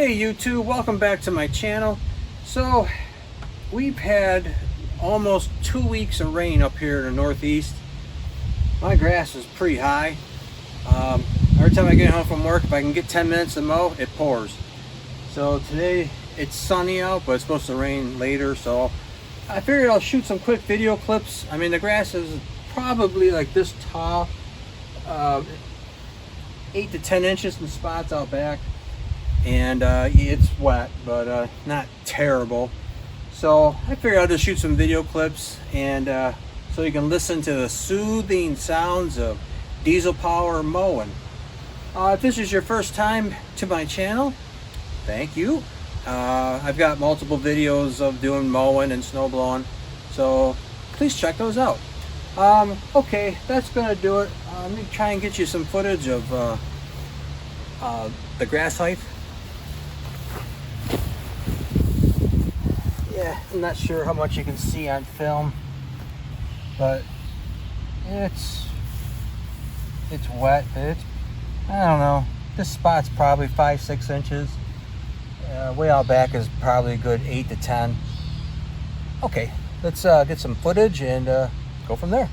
Hey YouTube, welcome back to my channel. So we've had almost 2 weeks of rain up here in the Northeast. My grass is pretty high. Every time I get home from work, if I can get 10 minutes to mow, it pours. So today it's sunny out, but it's supposed to rain later, so I figured I'll shoot some quick video clips. I mean, the grass is probably like this tall, 8 to 10 inches in spots out back. And it's wet, but not terrible. So I figured I'll just shoot some video clips, and so you can listen to the soothing sounds of diesel power mowing. If this is your first time to my channel, thank you. I've got multiple videos of doing mowing and snow blowing, so please check those out. Okay, that's gonna do it. Let me try and get you some footage of the grass height. Yeah, I'm not sure how much you can see on film, but it's wet. I don't know, this spot's probably 5-6 inches. Way out back is probably a good 8 to 10. Okay, let's get some footage and go from there.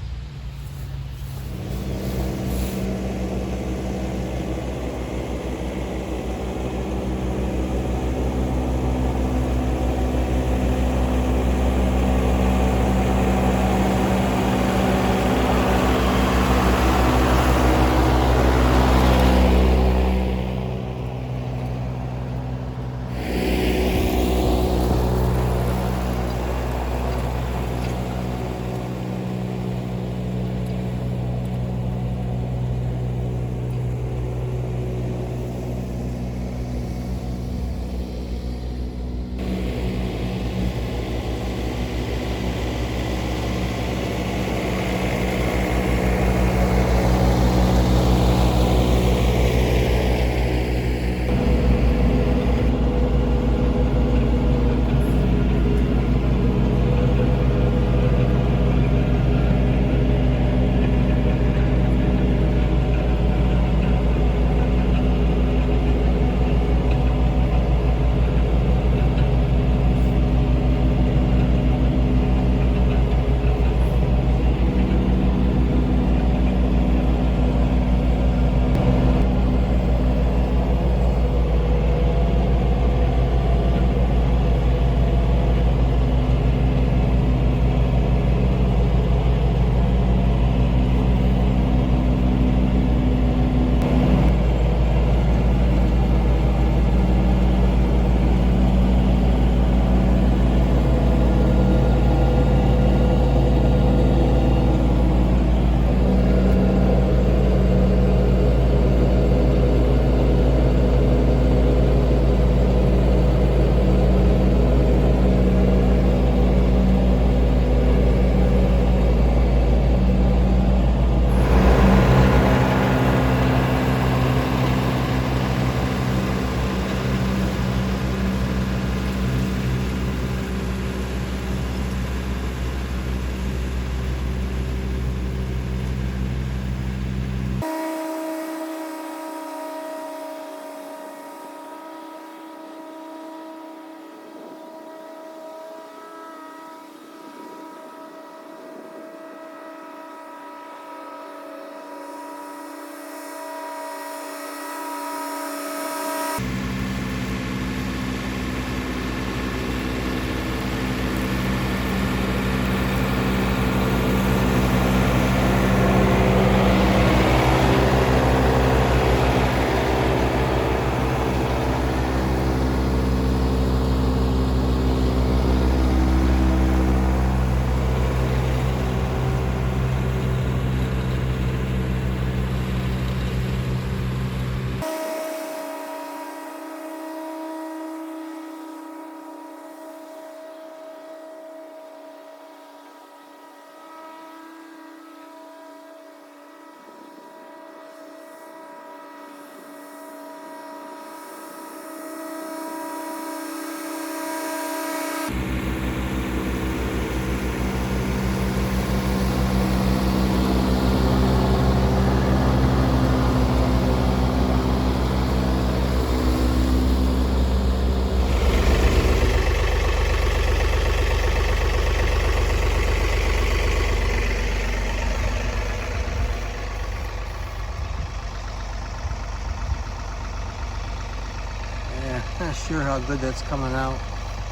sure how good that's coming out,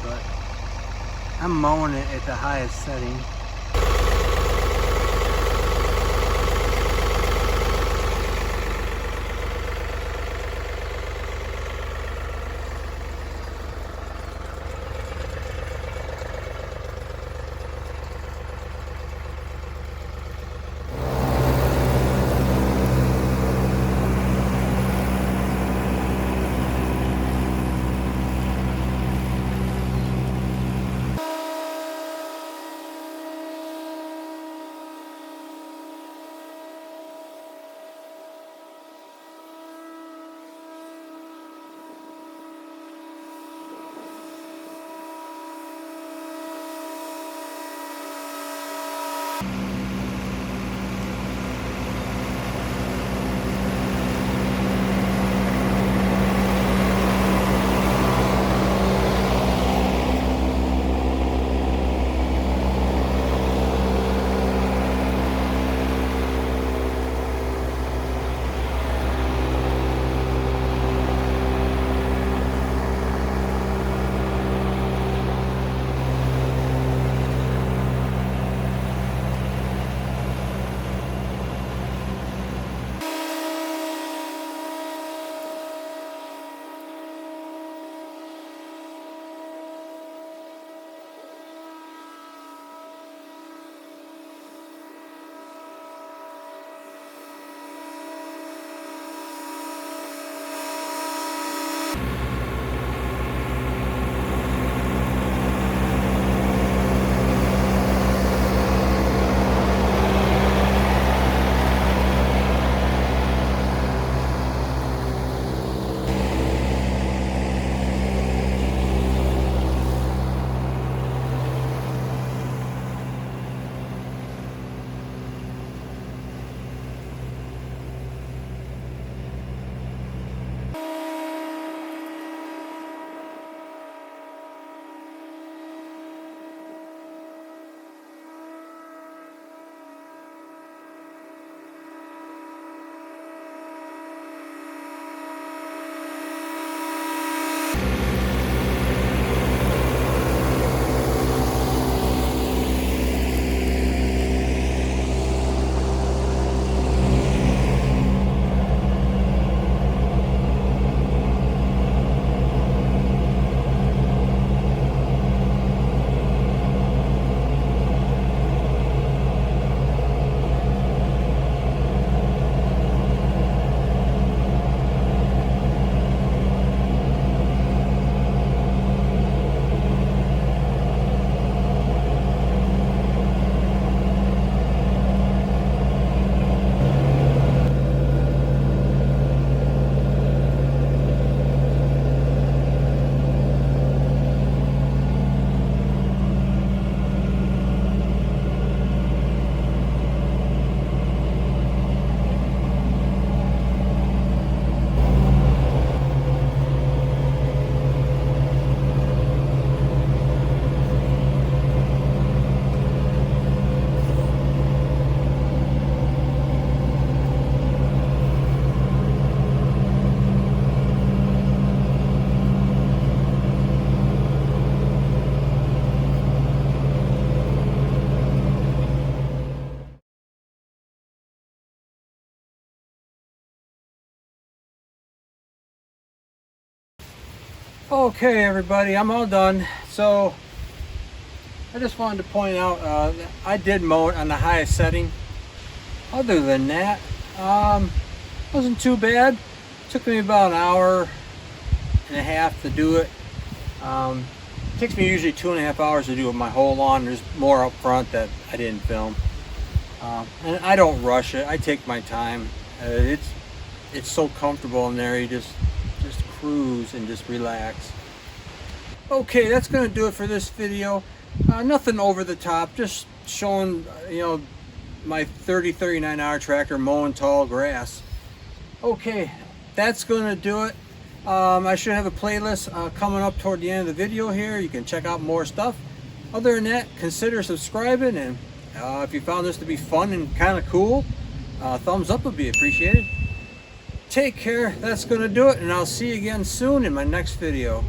but I'm mowing it at the highest setting. Okay, everybody, I'm all done. So I just wanted to point out I did mow it on the highest setting. Other than that, wasn't too bad. Took me about an hour and a half to do it. Takes me usually 2.5 hours to do my whole lawn. There's more up front that I didn't film. And I don't rush it. I take my time. It's so comfortable in there. You just cruise and just relax. Okay, that's gonna do it for this video. Nothing over the top, just showing my 39R tractor mowing tall grass. Okay, that's gonna do it. I should have a playlist coming up toward the end of the video here. You can check out more stuff. Other than that, consider subscribing, and if you found this to be fun and kind of cool, thumbs up would be appreciated. Take care, that's gonna do it, and I'll see you again soon in my next video.